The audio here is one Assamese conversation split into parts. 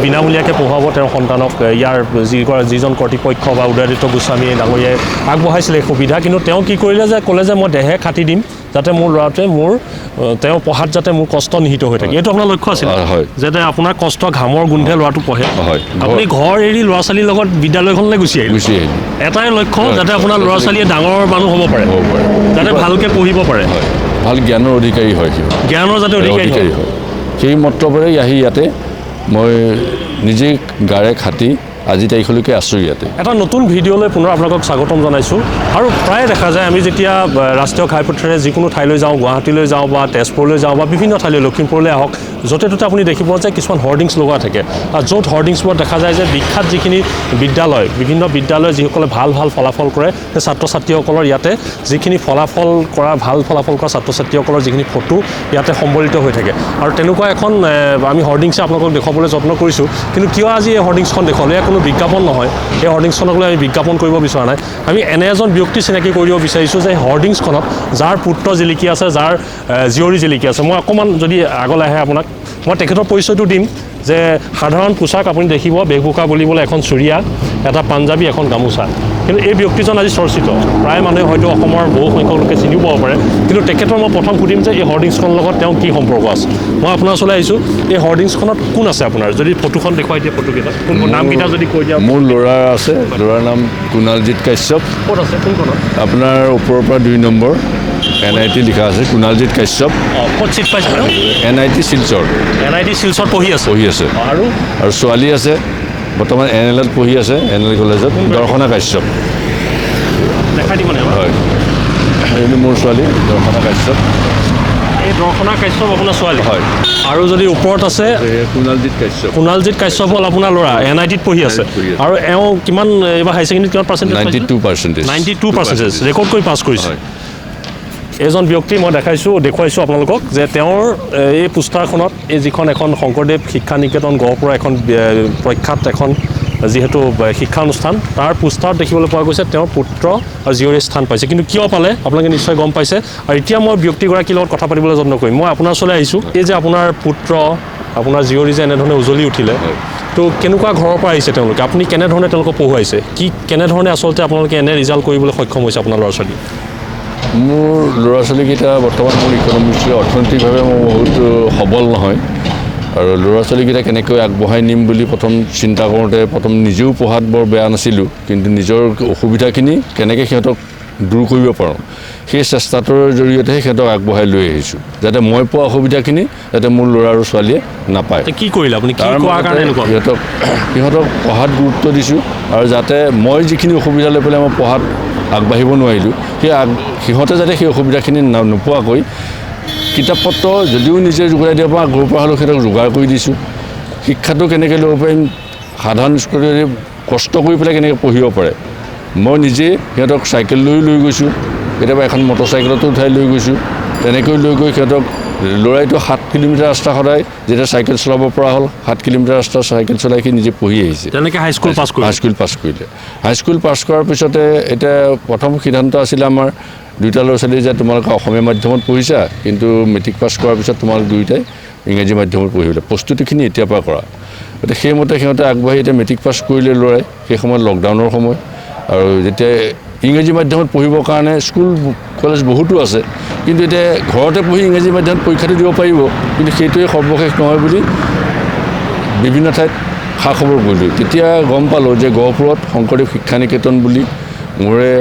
বিনামূলীয়াকৈ পঢ়াব তেওঁৰ সন্তানক ইয়াৰ যিজন কৰ্তৃপক্ষ বা উদয়াদিত্য গোস্বামী ডাঙৰীয়াই আগবঢ়াইছিলে সুবিধা কিন্তু তেওঁ কি কৰিলে যে ক'লে যে মই দেহে খাটি দিম যাতে মোৰ ল'ৰাটোৱে তেওঁ পঢ়াত যাতে মোৰ কষ্ট নিহিত হৈ থাকে এইটো আপোনাৰ লক্ষ্য আছিল যাতে আপোনাৰ কষ্ট ঘামৰ গোন্ধে ল'ৰাটো পঢ়ে আপুনি ঘৰ এৰি ল'ৰা ছোৱালীৰ লগত বিদ্যালয়খনলৈ গুচি আহিল এটাই লক্ষ্য যাতে আপোনাৰ ল'ৰা ছোৱালীয়ে ডাঙৰ মানুহ হ'ব পাৰে যাতে ভালকৈ পঢ়িব পাৰে ভাল জ্ঞানৰ অধিকাৰী হয় জ্ঞানৰ যাতে অধিকাৰী হয় সেই মন্ত্ৰৰে আহি ইয়াতে মই নিজে গাৰে খাটি আজি তাৰিখলৈকে আছোঁ ইয়াতে এটা নতুন ভিডিঅ'লৈ পুনৰ আপোনালোকক স্বাগতম জনাইছোঁ আৰু প্ৰায় দেখা যায় আমি যেতিয়া ৰাষ্ট্ৰীয় ঘাইপথেৰে যিকোনো ঠাইলৈ যাওঁ গুৱাহাটীলৈ যাওঁ বা তেজপুৰলৈ যাওঁ বা বিভিন্ন ঠাইলৈ লখিমপুৰলৈ আহক য'তে ত'তে আপুনি দেখিব যে কিছুমান হৰ্ডিংছ লগোৱা থাকে আৰু য'ত হৰ্ডিংছবোৰত দেখা যায় যে বিখ্যাত যিখিনি বিদ্যালয় বিভিন্ন বিদ্যালয় যিসকলে ভাল ভাল ফলাফল কৰে সেই ছাত্ৰ ছাত্ৰীসকলৰ ইয়াতে যিখিনি ফলাফল কৰা ভাল ফলাফল কৰা ছাত্ৰ ছাত্ৰীসকলৰ যিখিনি ফটো ইয়াতে সম্বলিত হৈ থাকে আৰু তেনেকুৱা এখন আমি হৰ্ডিংছে আপোনালোকক দেখুৱাবলৈ যত্ন কৰিছোঁ কিন্তু কিয় আজি এই হৰ্ডিংছখন দেখুৱালোঁ কোনো বিজ্ঞাপন নহয় এই হৰ্ডিংছখনক লৈ আমি বিজ্ঞাপন কৰিব বিচৰা নাই আমি এনে এজন ব্যক্তি চিনাকি কৰিব বিচাৰিছোঁ যে হৰ্ডিংছখনত যাৰ পুত্ৰ জিলিকি আছে যাৰ জীয়ৰী জিলিকি আছে মই অকণমান যদি আগলৈ আহে আপোনাক মই তেখেতৰ পৰিচয়টো দিম যে সাধাৰণ পোছাক আপুনি দেখিব বেশভূষা বুলিবলৈ এখন চুৰিয়া এটা পাঞ্জাবী এখন গামোচা কিন্তু এই ব্যক্তিজন আজি চৰ্চিত প্ৰায় মানুহে হয়তো অসমৰ বহু সংখ্যক লোকে চিনিও পাব পাৰে কিন্তু তেখেতৰ মই প্ৰথম সুধিম যে এই হৰ্ডিংছখনৰ লগত তেওঁ কি সম্পৰ্ক আছে মই আপোনাৰ ওচৰলৈ আহিছোঁ এই হৰ্ডিংছখনত কোন আছে আপোনাৰ যদি ফটোখন দেখুৱাই দিয়ে ফটোকেইটা কোন নামকেইটা যদি কৈ দিয়ে মোৰ ল'ৰা আছে ল'ৰাৰ নাম কুণালজিৎ কাশ্যপ ক'ত আছে কোনখনত আপোনাৰ ওপৰৰ পৰা 2 নম্বৰ NIT লিখা আছে কুণালজিৎ কাশ্যপ ক'ত চিট পাইছে NIT শিলচৰ পঢ়ি আছে আৰু ছোৱালী আছে বৰ্তমান NLত পঢ়ি আছে NL কলেজত দৰ্শনা কাশ্যপ দেখাই দিব হয় এইটো মোৰ ছোৱালী দৰ্শনা কাশ্যপ এই দৰ্শনা কাশ্যপ আপোনাৰ ছোৱালী হয় আৰু যদি ওপৰত আছে কুণালজিৎ কাশ্যপ হ'ল আপোনাৰ ল'ৰা NITত পঢ়ি আছে আৰু এওঁ কিমান এইবাৰ হাই ছেকেণ্ডেৰীত কিমান পাৰ্চেণ্টেজ 92% ৰেকৰ্ড কৰি পাছ কৰিছে এজন ব্যক্তি মই দেখুৱাইছোঁ আপোনালোকক যে তেওঁৰ এই পোষ্টাৰখনত এই যিখন এখন শংকৰদেৱ শিক্ষা নিকেতন গহপুৰৰ এখন প্ৰখ্যাত এখন যিহেতু শিক্ষা অনুষ্ঠান তাৰ পোষ্টাৰত দেখিবলৈ পোৱা গৈছে তেওঁৰ পুত্ৰ আৰু জীয়ৰীয়ে স্থান পাইছে কিন্তু কিয় পালে আপোনালোকে নিশ্চয় গম পাইছে আৰু এতিয়া মই ব্যক্তিগৰাকীৰ লগত কথা পাতিবলৈ যত্ন কৰিম মই আপোনাৰ ওচৰলৈ আহিছোঁ এই যে আপোনাৰ পুত্ৰ আপোনাৰ জীয়ৰী যে এনেধৰণে উজলি উঠিলে তো কেনেকুৱা ঘৰৰ পৰা আহিছে তেওঁলোকে আপুনি কেনেধৰণে তেওঁলোকক পঢ়ুৱাইছে কেনেধৰণে আচলতে আপোনালোকে এনে ৰিজাল্ট কৰিবলৈ সক্ষম হৈছে আপোনাৰ ল'ৰা ছোৱালী মোৰ ল'ৰা ছোৱালীকেইটা বৰ্তমান মোৰ ইকনমিক্সলি অৰ্থনৈতিকভাৱে মই বহুত সবল নহয় আৰু ল'ৰা ছোৱালীকেইটা কেনেকৈ আগবঢ়াই নিম বুলি প্ৰথম চিন্তা কৰোঁতে প্ৰথম নিজেও পঢ়াত বৰ বেয়া নাছিলোঁ কিন্তু নিজৰ অসুবিধাখিনি কেনেকৈ সিহঁতক দূৰ কৰিব পাৰোঁ সেই চেষ্টাটোৰ জৰিয়তেহে সিহঁতক আগবঢ়াই লৈ আহিছোঁ যাতে মই পোৱা অসুবিধাখিনি যাতে মোৰ ল'ৰা আৰু ছোৱালীয়ে নাপায় কি কৰিলে আপুনি সিহঁতক পঢ়াত গুৰুত্ব দিছোঁ আৰু যাতে মই যিখিনি অসুবিধা লৈ পেলাই মই পঢ়াত আগবাঢ়িব নোৱাৰিলোঁ সিহঁতে যাতে সেই অসুবিধাখিনি নোপোৱাকৈ কিতাপ পত্ৰ যদিও নিজে যোগাই দিব পাৰোঁ আগৰ পৰা হ'লেও সিহঁতক যোগাৰ কৰি দিছোঁ শিক্ষাটো কেনেকৈ ল'ব পাৰিম সাধাৰণ স্কুলত কষ্ট কৰি পেলাই কেনেকৈ পঢ়িব পাৰে মই নিজে সিহঁতক চাইকেল লৈ গৈছোঁ কেতিয়াবা এখন মটৰচাইকেলতো উঠাই লৈ গৈছোঁ তেনেকৈ লৈ গৈ সিহঁতক ল'ৰাইটো 7 কিলোমিটাৰ ৰাস্তা সদায় যেতিয়া চাইকেল চলাব পৰা হ'ল 7 কিলোমিটাৰ ৰাস্তা চাইকেল চলাই সি নিজে পঢ়ি আহিছে তেনেকৈ হাইস্কুল পাছ কৰিলে হাইস্কুল পাছ কৰাৰ পিছতে এতিয়া প্ৰথম সিদ্ধান্ত আছিলে আমাৰ দুইটা ল'ৰা ছোৱালী যে তোমালোকে অসমীয়া মাধ্যমত পঢ়িছা কিন্তু মেট্ৰিক পাছ কৰাৰ পিছত তোমালোক দুয়োটাই ইংৰাজী মাধ্যমত পঢ়িবলৈ প্ৰস্তুতিখিনি এতিয়াৰ পৰা কৰা গতিকে সেইমতে সিহঁতে আগবাঢ়ি এতিয়া মেট্ৰিক পাছ কৰিলে ল'ৰাই সেই সময়ত লকডাউনৰ সময় আৰু যেতিয়া ইংৰাজী মাধ্যমত পঢ়িবৰ কাৰণে স্কুল কলেজ বহুতো আছে কিন্তু এতিয়া ঘৰতে পঢ়ি ইংৰাজী মাধ্যমত পৰীক্ষাটো দিব পাৰিব কিন্তু সেইটোৱে সৰ্বশেষ নহয় বুলি বিভিন্ন ঠাইত খা খবৰ কৰিলোঁ তেতিয়া গম পালোঁ যে গহপুৰত শংকৰদেৱ শিক্ষা নিকেতন বুলি মোৰে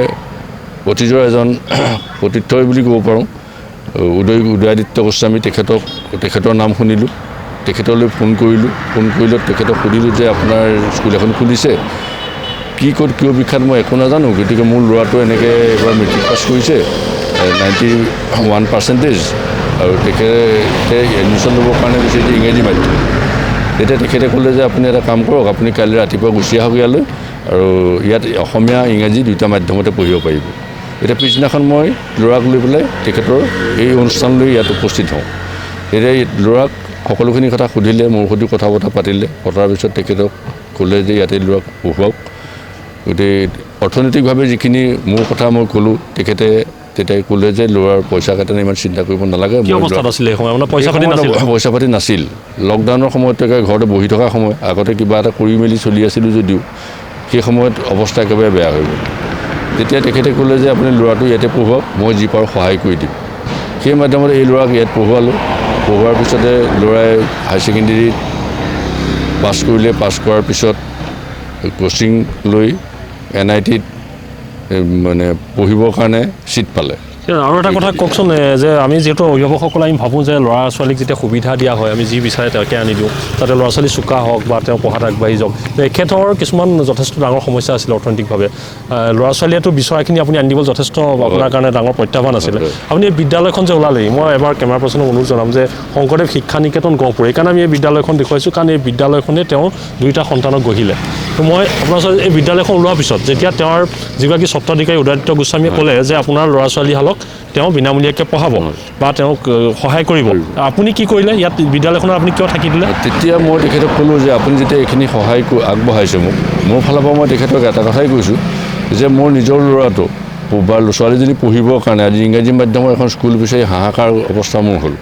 অতীজৰ এজন প্ৰতিথয় বুলি ক'ব পাৰোঁ উদয়াদিত্য গোস্বামী তেখেতৰ নাম শুনিলোঁ তেখেতলৈ ফোন কৰিলোঁ তেখেতক সুধিলোঁ যে আপোনাৰ স্কুল এখন খুলিছে কি ক'ত কিয় বিখ্যাত মই একো নাজানো গতিকে মোৰ ল'ৰাটো এনেকৈ এবাৰ মেট্ৰিক পাছ কৰিছে 91% আৰু তেখেতে এডমিশ্যন ল'বৰ কাৰণে গৈছে যে ইংৰাজী মাধ্যম তেতিয়া তেখেতে ক'লে যে আপুনি এটা কাম কৰক আপুনি কাইলৈ ৰাতিপুৱা গুচি আহক ইয়ালৈ আৰু ইয়াত অসমীয়া ইংৰাজী দুয়োটা মাধ্যমতে পঢ়িব পাৰিব এতিয়া পিছদিনাখন মই ল'ৰাক লৈ পেলাই তেখেতৰ এই অনুষ্ঠানলৈ ইয়াত উপস্থিত হওঁ এতিয়া ল'ৰাক সকলোখিনি কথা সুধিলে মোৰ সৈতে কথা বতৰা পাতিলে পতাৰ পিছত তেখেতক ক'লে যে ইয়াতে ল'ৰাক পঢ়ুৱাওক গতিকে অৰ্থনৈতিকভাৱে যিখিনি মোৰ কথা মই ক'লোঁ তেখেতে তেতিয়া ক'লে যে ল'ৰাৰ পইচা কাৰণে ইমান চিন্তা কৰিব নালাগে কি অৱস্থাত আছিলে এই সময় আপোনাৰ পইচা পাতি নাছিল পইচা পাতি নাছিল লকডাউনৰ সময়ত ঘৰতে বহি থকা সময় আগতে কিবা এটা কৰি মেলি চলি আছিলোঁ যদিও সেই সময়ত অৱস্থা একেবাৰে বেয়া হৈ গ'ল তেতিয়া তেখেতে ক'লে যে আপুনি ল'ৰাটো ইয়াতে পঢ়ুৱাওক মই যি পাৰোঁ সহায় কৰি দিম সেই মাধ্যমত এই ল'ৰাক ইয়াত পঢ়ুৱালোঁ পঢ়োৱাৰ পিছতে ল'ৰাই হাই ছেকেণ্ডেৰীত পাছ কৰিলে পাছ কৰাৰ পিছত কোচিং লৈ NITত মানে পঢ়িবৰ কাৰণে ছিট পালে আৰু এটা কথা কওকচোন যে আমি যিহেতু অভিভাৱকসকলে আমি ভাবোঁ যে ল'ৰা ছোৱালীক যেতিয়া সুবিধা দিয়া হয় আমি যি বিচাৰে তেওঁকে আনি দিওঁ যাতে ল'ৰা ছোৱালী চোকা হওক বা তেওঁ পঢ়াত আগবাঢ়ি যাওক এখেতৰ কিছুমান যথেষ্ট ডাঙৰ সমস্যা আছিলে অৰ্থনৈতিকভাৱে ল'ৰা ছোৱালীয়েতো বিচৰাখিনি আপুনি আনি দিব যথেষ্ট আপোনাৰ কাৰণে ডাঙৰ প্ৰত্যাহ্বান আছিলে আপুনি এই বিদ্যালয়খন যে ওলালেই মই এবাৰ কেমেৰা পাৰ্চনক অনুৰোধ জনাম যে শংকৰদেৱ শিক্ষা নিকেতন গহপুৰ এইকাৰণে আমি এই বিদ্যালয়খন দেখুৱাইছোঁ কাৰণ এই বিদ্যালয়খনে তেওঁ দুইটা সন্তানক গঢ়িলে তো মই আপোনাৰ ওচৰত এই বিদ্যালয়খন ওলোৱাৰ পিছত যেতিয়া তেওঁৰ যিগৰাকী স্বত্বাধিকাৰী উদয়াদিত্য গোস্বামীয়ে ক'লে যে আপোনাৰ ল'ৰা ছোৱালীহালক তেওঁ বিনামূলীয়াকৈ পঢ়াব বা তেওঁক সহায় কৰিব আপুনি কি কৰিলে ইয়াত বিদ্যালয়খনত আপুনি কিয় থাকি দিলে তেতিয়া মই তেখেতক ক'লোঁ যে আপুনি যেতিয়া এইখিনি সহায় আগবঢ়াইছে মোক মোৰ ফালৰ পৰা মই তেখেতক এটা কথাই কৈছোঁ যে মোৰ নিজৰ ল'ৰাটো বা ছোৱালীজনী পঢ়িবৰ কাৰণে আজি ইংৰাজী মাধ্যমৰ এখন স্কুল বিচাৰি হাহাকাৰ অৱস্থা মোৰ হ'ল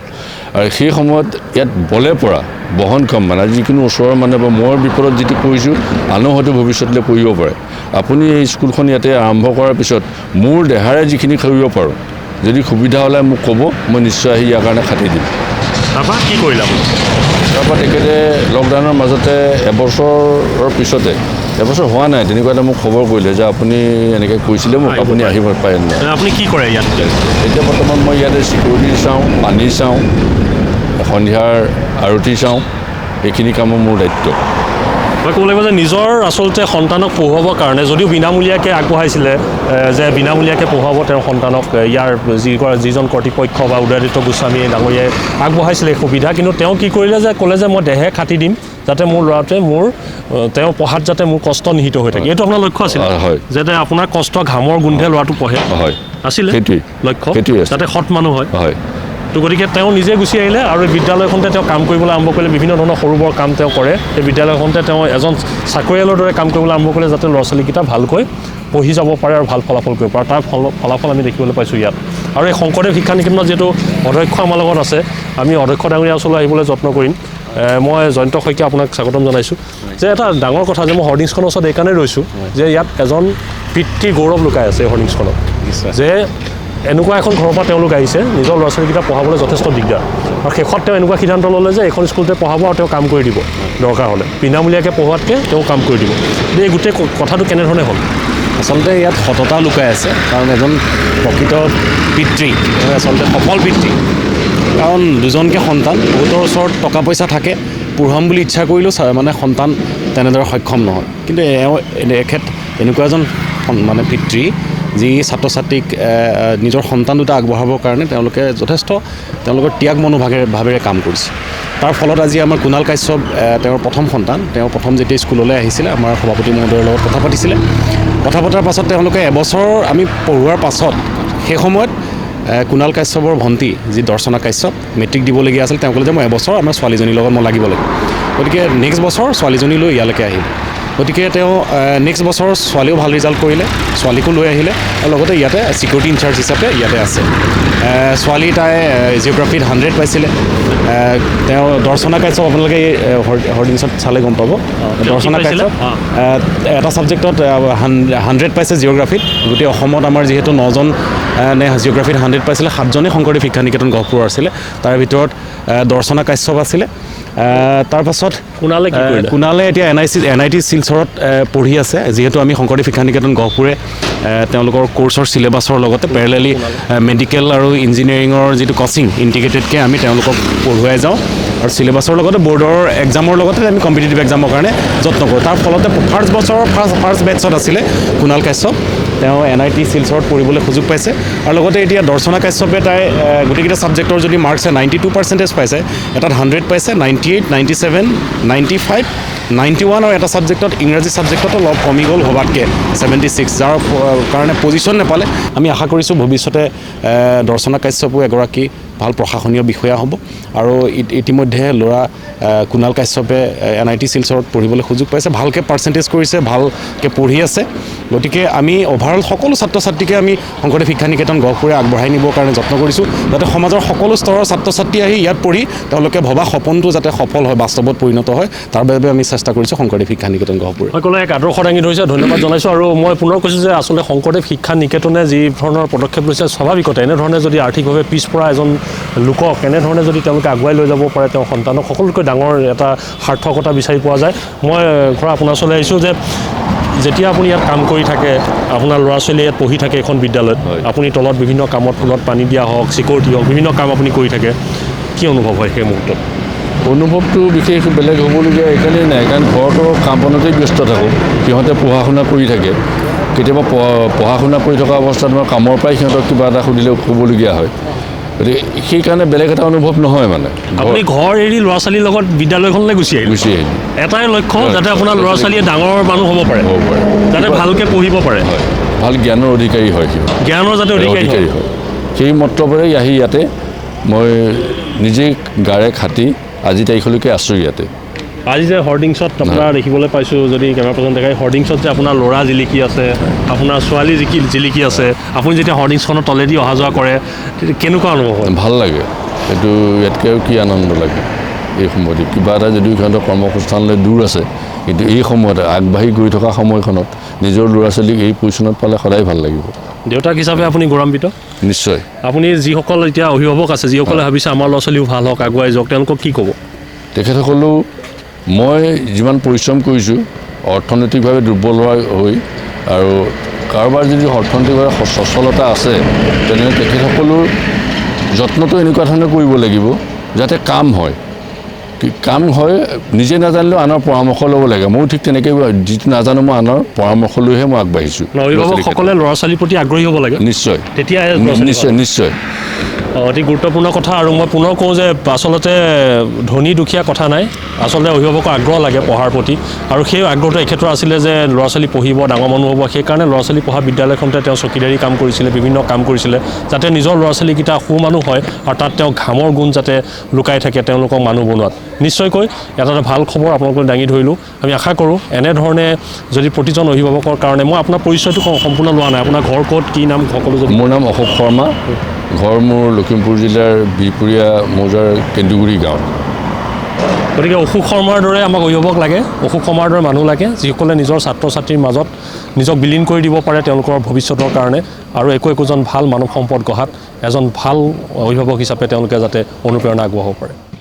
আৰু সেই সময়ত ইয়াত বলে পৰা বহনক্ষম মানে যিকোনো ওচৰৰ মানে বা মই বিপদত যিটো পঢ়িছোঁ আনো হয়তো ভৱিষ্যতলৈ পঢ়িব পাৰে আপুনি এই স্কুলখন ইয়াতে আৰম্ভ কৰাৰ পিছত মোৰ দেহাৰে যিখিনি কৰিব পাৰোঁ যদি সুবিধা হ'লে মোক ক'ব মই নিশ্চয় আহি ইয়াৰ কাৰণে খাটি দিম তাৰপৰা কি কৰিলে আপুনি তাৰপৰা তেখেতে লকডাউনৰ মাজতে এবছৰৰ পিছতে এবছৰ হোৱা নাই তেনেকুৱা এটা মোক খবৰ কৰিলে যে আপুনি এনেকৈ কৈছিলে মোক আপুনি আহিব পাৰে নাই আপুনি কি কৰে ইয়াত এতিয়া বৰ্তমান মই ইয়াতে চিকিউৰিটি চাওঁ পানী চাওঁ সন্ধিয়াৰ আৰতি চাওঁ এইখিনি কামৰ মোৰ দায়িত্ব মই ক'ব লাগিব যে নিজৰ আচলতে সন্তানক পঢ়ুৱাবৰ কাৰণে যদিও বিনামূলীয়াকৈ আগবঢ়াইছিলে যে বিনামূলীয়াকৈ পঢ়ুৱাব তেওঁৰ সন্তানক ইয়াৰ যিজন কৰ্তৃপক্ষ বা উদয়াদিত্য গোস্বামী ডাঙৰীয়াই আগবঢ়াইছিলে এই সুবিধা কিন্তু তেওঁ কি কৰিলে যে ক'লে যে মই দেহে খাটি দিম যাতে মোৰ ল'ৰাটোৱে তেওঁ পঢ়াত যাতে মোৰ কষ্ট নিহিত হৈ থাকে এইটো আপোনাৰ লক্ষ্য আছিলে যাতে আপোনাৰ কষ্ট ঘামৰ গোন্ধে ল'ৰাটো পঢ়ে আছিলে লক্ষ্য যাতে সৎ মানুহ হয় তো গতিকে তেওঁ নিজে গুচি আহিলে আৰু এই বিদ্যালয়খনতে তেওঁ কাম কৰিবলৈ আৰম্ভ কৰিলে বিভিন্ন ধৰণৰ সৰু বৰ কাম তেওঁ কৰে এই বিদ্যালয়খনতে তেওঁ এজন চাকৰিয়ালৰ দৰে কাম কৰিবলৈ আৰম্ভ কৰিলে যাতে ল'ৰা ছোৱালীকেইটা ভালকৈ পঢ়ি যাব পাৰে আৰু ভাল ফলাফল কৰিব পাৰে তাৰ ফলাফল আমি দেখিবলৈ পাইছোঁ ইয়াত আৰু এই শংকৰদেৱ শিক্ষা নিকেতনত যিহেতু অধ্যক্ষ আমাৰ লগত আছে আমি অধ্যক্ষ ডাঙৰীয়া ওচৰলৈ আহিবলৈ যত্ন কৰিম মই জয়ন্ত শইকীয়া আপোনাক স্বাগতম জনাইছোঁ যে এটা ডাঙৰ কথা যে মই হৰ্ডিংছখনৰ ওচৰত এইকাৰণে ৰৈছোঁ যে ইয়াত এজন পিতৃ গৌৰৱ লুকাই আছে এই হৰ্ডিংছখনত যে এনেকুৱা এখন ঘৰৰ পৰা তেওঁলোক আহিছে নিজৰ ল'ৰা ছোৱালীকেইটা পঢ়াবলৈ যথেষ্ট দিগদাৰ আৰু শেষত তেওঁ এনেকুৱা সিদ্ধান্ত ল'লে যে এখন স্কুলতে পঢ়াব আৰু তেওঁ কাম কৰি দিব দৰকাৰ হ'লে বিনামূলীয়াকৈ পঢ়োৱাতকৈ তেওঁ কাম কৰি দিব এই গোটেই কথাটো কেনেধৰণে হ'ল আচলতে ইয়াত সততা লুকাই আছে কাৰণ এজন প্ৰকৃত পিতৃ আচলতে সফল পিতৃ কাৰণ দুজনকৈ সন্তান বহুতৰ ওচৰত টকা পইচা থাকে পঢ়াম বুলি ইচ্ছা কৰিলেও মানে সন্তান তেনেদৰে সক্ষম নহয় কিন্তু এখেত এনেকুৱা এজন মানে পিতৃ যি ছাত্ৰ ছাত্ৰীক নিজৰ সন্তান দুটা আগবঢ়াবৰ কাৰণে তেওঁলোকে যথেষ্ট তেওঁলোকৰ ত্যাগ মনোভাৱেৰে কাম কৰিছে তাৰ ফলত আজি আমাৰ কুণাল কাশ্যপ তেওঁৰ প্ৰথম সন্তান তেওঁ প্ৰথম যেতিয়া স্কুললৈ আহিছিলে আমাৰ সভাপতি মহোদয়ৰ লগত কথা পাতিছিলে কথা পতাৰ পাছত তেওঁলোকে এবছৰ আমি পঢ়োৱাৰ পাছত সেই সময়ত কুণাল কাশ্যপৰ ভণ্টি যি দৰ্শনা কাশ্যপ মেট্ৰিক দিবলগীয়া আছিল তেওঁ ক'লে যে মই এবছৰ আমাৰ ছোৱালীজনীৰ লগত মই লাগিব লাগিব গতিকে নেক্সট বছৰ ছোৱালীজনী লৈ ইয়ালৈকে আহিম গতিকে তেওঁ নেক্সট বছৰ ছোৱালীও ভাল ৰিজাল্ট কৰিলে ছোৱালীকো লৈ আহিলে আৰু লগতে ইয়াতে চিকিউৰিটি ইনচাৰ্জ হিচাপে ইয়াতে আছে ছোৱালী তাই জিঅ'গ্ৰাফিত 100 পাইছিলে তেওঁ দৰ্শনা কাশ্যপ আপোনালোকে এই হৰ্ডিংছত চালে গম পাব দৰ্শনা কাশ্যপ এটা ছাবজেক্টত 100 পাইছে জিঅ'গ্ৰাফিত গোটেই অসমত আমাৰ যিহেতু 9জন জিঅ'গ্ৰাফিত 100 পাইছিলে 7জনেই শংকৰদেৱ শিক্ষা নিকেতন গহপুৰৰ আছিলে তাৰ ভিতৰত দৰ্শনা কাশ্যপ আছিলে তাৰপাছত কুণালে এতিয়া NIT শিলচৰত পঢ়ি আছে যিহেতু আমি শংকৰদেৱ শিক্ষা নিকেতন গহপুৰে তেওঁলোকৰ কোৰ্চৰ চিলেবাছৰ লগতে পেৰেলেলি মেডিকেল আৰু ইঞ্জিনিয়াৰিঙৰ যিটো কচিং ইণ্টিগ্ৰেটেডকৈ আমি তেওঁলোকক পঢ়ুৱাই যাওঁ আৰু চিলেবাছৰ লগতে বৰ্ডৰ এক্সামৰ লগতে আমি কম্পিটিটিভ এক্সামৰ কাৰণে যত্ন কৰোঁ তাৰ ফলতে ফাৰ্ষ্ট বেটছত আছিলে কুণাল কাশ্যপ তেওঁ NIT শিলচৰত পঢ়িবলৈ সুযোগ পাইছে আৰু লগতে এতিয়া দৰ্শনা কাশ্যপে তাই গোটেইকেইটা ছাবজেক্টৰ যদি মাৰ্কছে 92% পাইছে এটাত 100 পাইছে 98, 97, 95, 91 আৰু এটা ছাবজেক্টত ইংৰাজী ছাবজেক্টতো অলপ কমি গ'ল হোৱাতকৈ 76 যাৰ কাৰণে পজিশ্যন নাপালে আমি আশা কৰিছোঁ ভৱিষ্যতে দৰ্শনা কাশ্যপো এগৰাকী ভাল প্ৰশাসনীয় বিষয়া হ'ব আৰু ইতিমধ্যে ল'ৰা কুণাল কাশ্যপে NIT শিলচৰত পঢ়িবলৈ সুযোগ পাইছে ভালকৈ পাৰ্চেণ্টেজ কৰিছে ভালকৈ পঢ়ি আছে গতিকে আমি অভাৰঅল সকলো ছাত্ৰ ছাত্ৰীকে আমি শংকৰদেৱ শিক্ষা নিকেতন গহপুৰে আগবঢ়াই নিবৰ কাৰণে যত্ন কৰিছোঁ যাতে সমাজৰ সকলো স্তৰৰ ছাত্ৰ ছাত্ৰী আহি ইয়াত পঢ়ি তেওঁলোকে ভবা সপোনটো যাতে সফল হয় বাস্তৱত পৰিণত হয় তাৰ বাবে আমি চেষ্টা কৰিছোঁ শংকৰদেৱ শিক্ষা নিকেতন গহপুৰে সকলোৱে এক আদৰ্শ দাঙি ধৰিছে ধন্যবাদ জনাইছোঁ আৰু মই পুনৰ কৈছোঁ যে আচলতে শংকৰদেৱ শিক্ষা নিকেতনে যি ধৰণৰ পদক্ষেপ লৈছে স্বাভাৱিকতে এনেধৰণে যদি আৰ্থিকভাৱে পিছপৰা এজন লোকক এনেধৰণে যদি তেওঁলোকে আগুৱাই লৈ যাব পাৰে তেওঁৰ সন্তানক সকলোতকৈ ডাঙৰ এটা সাৰ্থকতা বিচাৰি পোৱা যায় মই ঘৰ আপোনাৰ ওচৰলৈ আহিছোঁ যে যেতিয়া আপুনি ইয়াত কাম কৰি থাকে আপোনাৰ ল'ৰা ছোৱালীয়ে ইয়াত পঢ়ি থাকে এখন বিদ্যালয়ত আপুনি তলত বিভিন্ন কামত ফুলত পানী দিয়া হওক চিকিউৰিটি হওক বিভিন্ন কাম আপুনি কৰি থাকে কি অনুভৱ হয় সেই মুহূৰ্তত অনুভৱটো বিশেষ বেলেগ হ'বলগীয়া এইকাৰণেই নাই কাৰণ ঘৰতো কাম বনতেই ব্যস্ত থাকোঁ সিহঁতে পঢ়া শুনা কৰি থাকে কেতিয়াবা পঢ়া শুনা কৰি থকা অৱস্থাত মই কামৰ পৰাই সিহঁতক কিবা এটা সুধিলে ক'বলগীয়া হয় গতিকে সেইকাৰণে বেলেগ এটা অনুভৱ নহয় মানে আপুনি ঘৰ এৰি ল'ৰা ছোৱালীৰ লগত বিদ্যালয়খনলৈ গুচি আহিলোঁ এটাই লক্ষ্য যাতে আপোনাৰ ল'ৰা ছোৱালীয়ে ডাঙৰ মানুহ হ'ব পাৰে যাতে ভালকৈ পঢ়িব পাৰে ভাল জ্ঞানৰ অধিকাৰী হয় জ্ঞানৰ যাতে অধিকাৰী হয় সেই মতলবেৰে আহি ইয়াতে মই নিজে গাৰে খাটি আজি তাৰিখলৈকে আছোঁ ইয়াতে আজি যে হৰ্ডিংছত আপোনাৰ দেখিবলৈ পাইছোঁ যদি কেমেৰা পাৰ্চন দেখাই হৰ্ডিংছত যে আপোনাৰ ল'ৰা জিলিকি আছে আপোনাৰ ছোৱালী জিলিকি আছে আপুনি যেতিয়া হৰ্ডিংছখনৰ তলেদি অহা যোৱা কৰে কেনেকুৱা অনুভৱ হয় ভাল লাগে এইটো ইয়াতকৈ আৰু কি আনন্দ লাগে এই সময়ত কিবা এটা যদিও সিহঁতৰ কৰ্মসংস্থানলৈ দূৰ আছে কিন্তু এই সময়তে আগবাঢ়ি গৈ থকা সময়খনত নিজৰ ল'ৰা ছোৱালীক এই পজিশ্যনত পালে সদায় ভাল লাগিব দেউতাক হিচাপে আপুনি গৌৰৱান্বিত নিশ্চয় আপুনি যিসকল এতিয়া অভিভাৱক আছে যিসকলে ভাবিছে আমাৰ ল'ৰা ছোৱালীও ভাল হওক আগুৱাই যাওক তেওঁলোকক কি ক'ব তেখেতসকলেও মই যিমান পৰিশ্ৰম কৰিছোঁ অৰ্থনৈতিকভাৱে দুৰ্বল হৈ আৰু কাৰোবাৰ যদি অৰ্থনৈতিকভাৱে সচ্ছলতা আছে তেনেহ'লে তেখেতসকলৰ যত্নটো এনেকুৱা ধৰণে কৰিব লাগিব যাতে কাম হয় নিজে নাজানিলেও আনৰ পৰামৰ্শ ল'ব লাগে ময়ো ঠিক তেনেকৈ যিটো নাজানো মই আনৰ পৰামৰ্শ লৈহে মই আগবাঢ়িছোঁ অভিভাৱকসকলে ল'ৰা ছোৱালীৰ প্ৰতি আগ্ৰহী হ'ব লাগে নিশ্চয় তেতিয়া নিশ্চয় অতি গুৰুত্বপূৰ্ণ কথা আৰু মই পুনৰ কওঁ যে আচলতে ধনী দুখীয়া কথা নাই আচলতে অভিভাৱকৰ আগ্ৰহ লাগে পঢ়াৰ প্ৰতি আৰু সেই আগ্ৰহটো এখেতৰ আছিলে যে ল'ৰা ছোৱালী পঢ়িব ডাঙৰ মানুহ হ'ব সেইকাৰণে ল'ৰা ছোৱালী পঢ়া বিদ্যালয়খনতে তেওঁ চকীদাৰী কাম কৰিছিলে বিভিন্ন কাম কৰিছিলে যাতে নিজৰ ল'ৰা ছোৱালীকেইটা সুমানুহ হয় আৰু তাত তেওঁ ঘামৰ গুণ যাতে লুকাই থাকে তেওঁলোকক মানুহ বনোৱাত নিশ্চয়কৈ এটা ভাল খবৰ আপোনালোকক দাঙি ধৰিলোঁ আমি আশা কৰোঁ এনেধৰণে যদি প্ৰতিজন অভিভাৱকৰ কাৰণে মই আপোনাৰ পৰিচয়টো সম্পূৰ্ণ লোৱা নাই আপোনাৰ ঘৰ ক'ত কি নাম সকলো যদি মোৰ নাম অশোক শৰ্মা ঘৰ মোৰ লখিমপুৰ জিলাৰ বিহপুৰীয়া মৌজাৰ কেন্দুগুৰি গাঁও গতিকে অশোক শৰ্মাৰ দৰে আমাক অভিভাৱক লাগে অশোক শৰ্মাৰ দৰে মানুহ লাগে যিসকলে নিজৰ ছাত্ৰ ছাত্ৰীৰ মাজত নিজক বিলীন কৰি দিব পাৰে তেওঁলোকৰ ভৱিষ্যতৰ কাৰণে আৰু একোজন ভাল মানৱ সম্পদ গঢ়াত এজন ভাল অভিভাৱক হিচাপে তেওঁলোকে যাতে অনুপ্ৰেৰণা আগবঢ়াব পাৰে